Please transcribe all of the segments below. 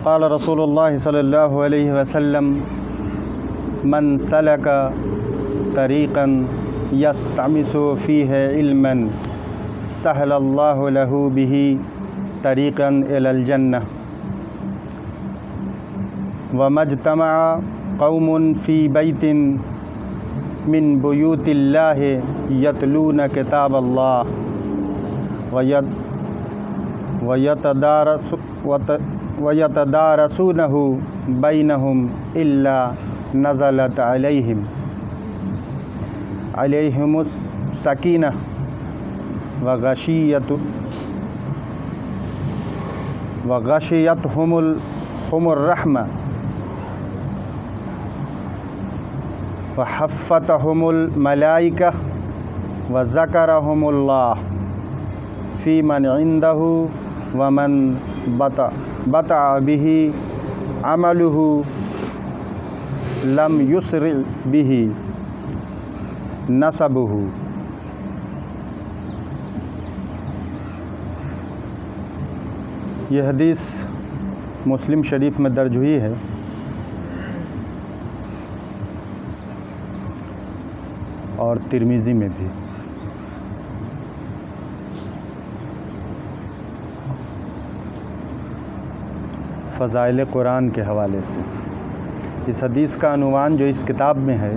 قال رسول اللہ صلی اللہ علیہ وسلم من سلک طریقا یستعمس فیہ علما سہل اللہ لہ بہ طریقا الی الجنہ وما اجتمع قوم فی بیت من بیوت اللہ یتلون کتاب اللہ وَيَتَدَارَسُونَهُ بَيْنَهُمْ إِلَّا نَزَلَتْ عَلَيْهِمُ السَّكِينَةُ وَغَشِيَتْهُمُ الرَّحْمَةُ وَحَفَّتْهُمُ الْمَلَائِكَةُ وَذَكَرَهُمُ اللَّهُ فِي مَنْ عِنْدَهُ وَمَنْ بطع به عمله لم يسرع به نسبه۔ یہ حدیث مسلم شریف میں درج ہوئی ہے اور ترمذی میں بھی۔ فضائل قرآن کے حوالے سے اس حدیث کا عنوان جو اس کتاب میں ہے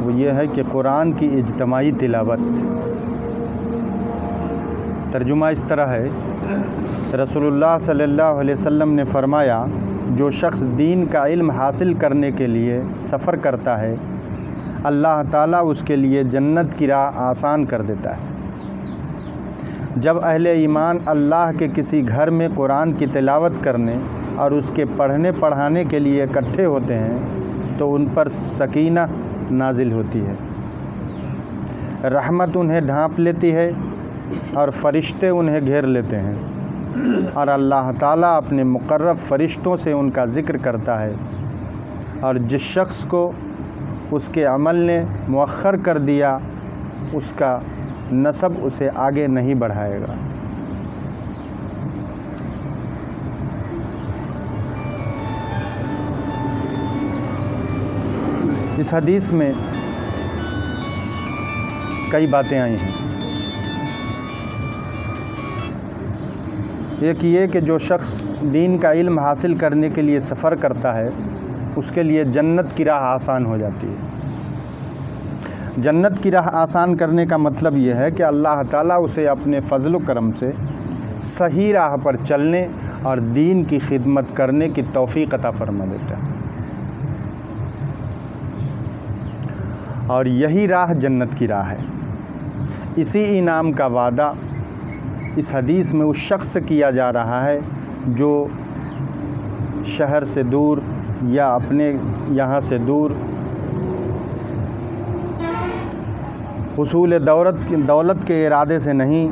وہ یہ ہے کہ قرآن کی اجتماعی تلاوت۔ ترجمہ اس طرح ہے، رسول اللہ صلی اللہ علیہ وسلم نے فرمایا، جو شخص دین کا علم حاصل کرنے کے لیے سفر کرتا ہے اللہ تعالیٰ اس کے لیے جنت کی راہ آسان کر دیتا ہے۔ جب اہل ایمان اللہ کے کسی گھر میں قرآن کی تلاوت کرنے اور اس کے پڑھنے پڑھانے کے لیے اکٹھے ہوتے ہیں تو ان پر سکینہ نازل ہوتی ہے، رحمت انہیں ڈھانپ لیتی ہے اور فرشتے انہیں گھیر لیتے ہیں، اور اللہ تعالیٰ اپنے مقرب فرشتوں سے ان کا ذکر کرتا ہے، اور جس شخص کو اس کے عمل نے مؤخر کر دیا اس کا نسب اسے آگے نہیں بڑھائے گا۔ اس حدیث میں کئی باتیں آئی ہیں۔ ایک یہ کہ جو شخص دین کا علم حاصل کرنے کے لیے سفر کرتا ہے اس کے لیے جنت کی راہ آسان ہو جاتی ہے۔ جنت کی راہ آسان کرنے کا مطلب یہ ہے کہ اللہ تعالیٰ اسے اپنے فضل و کرم سے صحیح راہ پر چلنے اور دین کی خدمت کرنے کی توفیق عطا فرما دیتا ہے، اور یہی راہ جنت کی راہ ہے۔ اسی انعام کا وعدہ اس حدیث میں اس شخص سے کیا جا رہا ہے جو شہر سے دور یا اپنے یہاں سے دور حصول دولت کے ارادے سے نہیں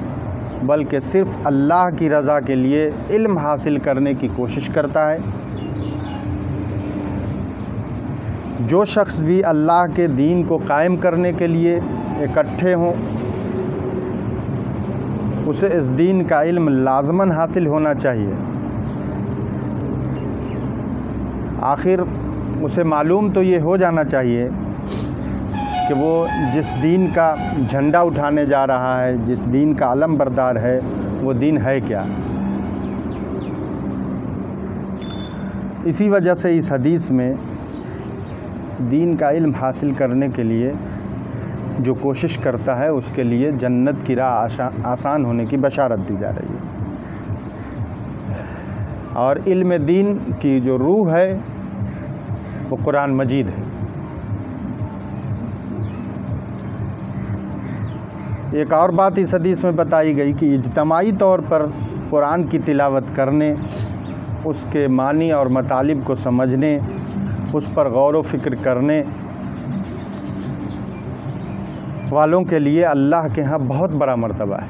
بلکہ صرف اللہ کی رضا کے لیے علم حاصل کرنے کی کوشش کرتا ہے۔ جو شخص بھی اللہ کے دین کو قائم کرنے کے لیے اکٹھے ہوں اسے اس دین کا علم لازماً حاصل ہونا چاہیے۔ آخر اسے معلوم تو یہ ہو جانا چاہیے کہ وہ جس دین کا جھنڈا اٹھانے جا رہا ہے، جس دین کا علم بردار ہے، وہ دین ہے کیا۔ اسی وجہ سے اس حدیث میں دین کا علم حاصل کرنے کے لیے جو کوشش کرتا ہے اس کے لیے جنت کی راہ آسان ہونے کی بشارت دی جا رہی ہے، اور علم دین کی جو روح ہے وہ قرآن مجید ہے۔ ایک اور بات اس حدیث میں بتائی گئی کہ اجتماعی طور پر قرآن کی تلاوت کرنے، اس کے معنی اور مطالب کو سمجھنے، اس پر غور و فکر کرنے والوں کے لیے اللہ کے ہاں بہت بڑا مرتبہ ہے۔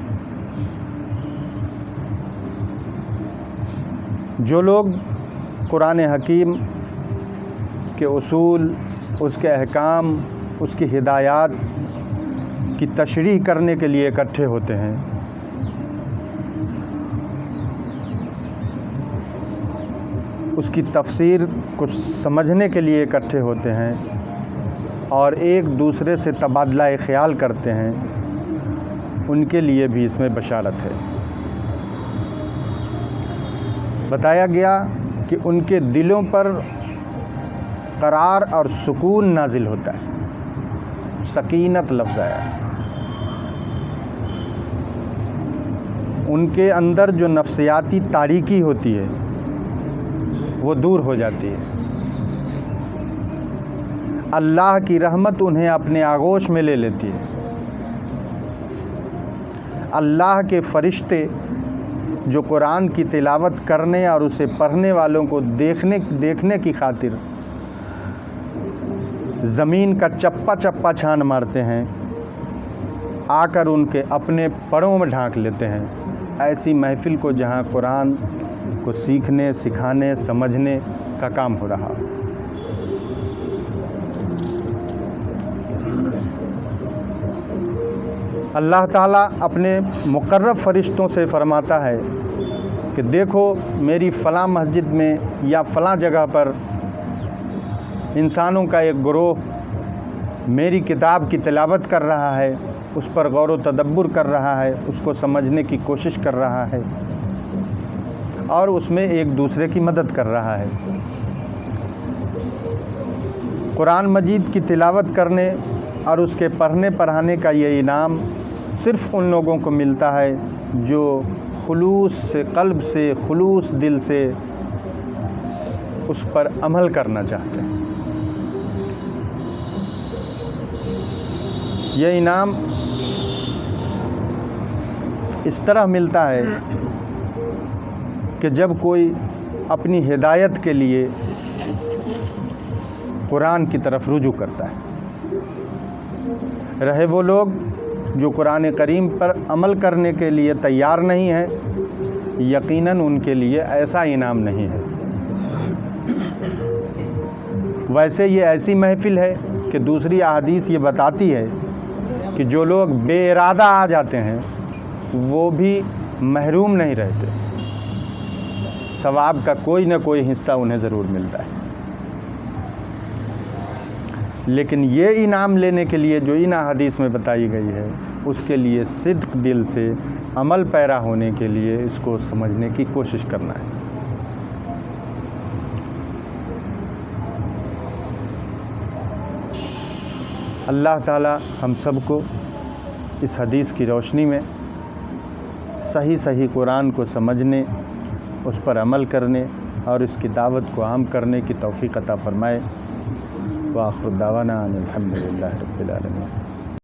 جو لوگ قرآن حکیم کے اصول، اس کے احکام، اس کی ہدایات کی تشریح کرنے کے لیے اکٹھے ہوتے ہیں، اس کی تفسیر کو سمجھنے کے لیے اکٹھے ہوتے ہیں اور ایک دوسرے سے تبادلہ خیال کرتے ہیں، ان کے لیے بھی اس میں بشارت ہے۔ بتایا گیا کہ ان کے دلوں پر قرار اور سکون نازل ہوتا ہے، سکینت لفظ آیا ہے۔ ان کے اندر جو نفسیاتی تاریکی ہوتی ہے وہ دور ہو جاتی ہے۔ اللہ کی رحمت انہیں اپنے آغوش میں لے لیتی ہے۔ اللہ کے فرشتے جو قرآن کی تلاوت کرنے اور اسے پڑھنے والوں کو دیکھنے کی خاطر زمین کا چپا چپا چھان مارتے ہیں، آ کر ان کے اپنے پروں میں ڈھانک لیتے ہیں۔ ایسی محفل کو جہاں قرآن کو سیکھنے، سکھانے، سمجھنے کا کام ہو رہا۔ اللہ تعالیٰ اپنے مقرب فرشتوں سے فرماتا ہے کہ دیکھو میری فلاں مسجد میں یا فلاں جگہ پر انسانوں کا ایک گروہ میری کتاب کی تلاوت کر رہا ہے، اس پر غور و تدبر کر رہا ہے، اس کو سمجھنے کی کوشش کر رہا ہے اور اس میں ایک دوسرے کی مدد کر رہا ہے۔ قرآن مجید کی تلاوت کرنے اور اس کے پڑھنے پڑھانے کا یہ انعام صرف ان لوگوں کو ملتا ہے جو خلوص سے قلب سے، خلوص دل سے اس پر عمل کرنا چاہتے ہیں۔ یہ انعام اس طرح ملتا ہے کہ جب کوئی اپنی ہدایت کے لیے قرآن کی طرف رجوع کرتا ہے، رہے وہ لوگ جو قرآن کریم پر عمل کرنے کے لیے تیار نہیں ہیں، یقیناً ان کے لیے ایسا انعام نہیں ہے۔ ویسے یہ ایسی محفل ہے کہ دوسری احادیث یہ بتاتی ہے کہ جو لوگ بے ارادہ آ جاتے ہیں وہ بھی محروم نہیں رہتے، ثواب کا کوئی نہ کوئی حصہ انہیں ضرور ملتا ہے۔ لیکن یہ انعام لینے کے لیے جو ان احادیث میں بتائی گئی ہے، اس کے لیے صدق دل سے عمل پیرا ہونے کے لیے اس کو سمجھنے کی کوشش کرنا ہے۔ اللہ تعالی ہم سب کو اس حدیث کی روشنی میں صحیح قرآن کو سمجھنے، اس پر عمل کرنے اور اس کی دعوت کو عام کرنے کی توفیق عطا فرمائے۔ وآخر دعوانا ان الحمد للہ رب العالمین۔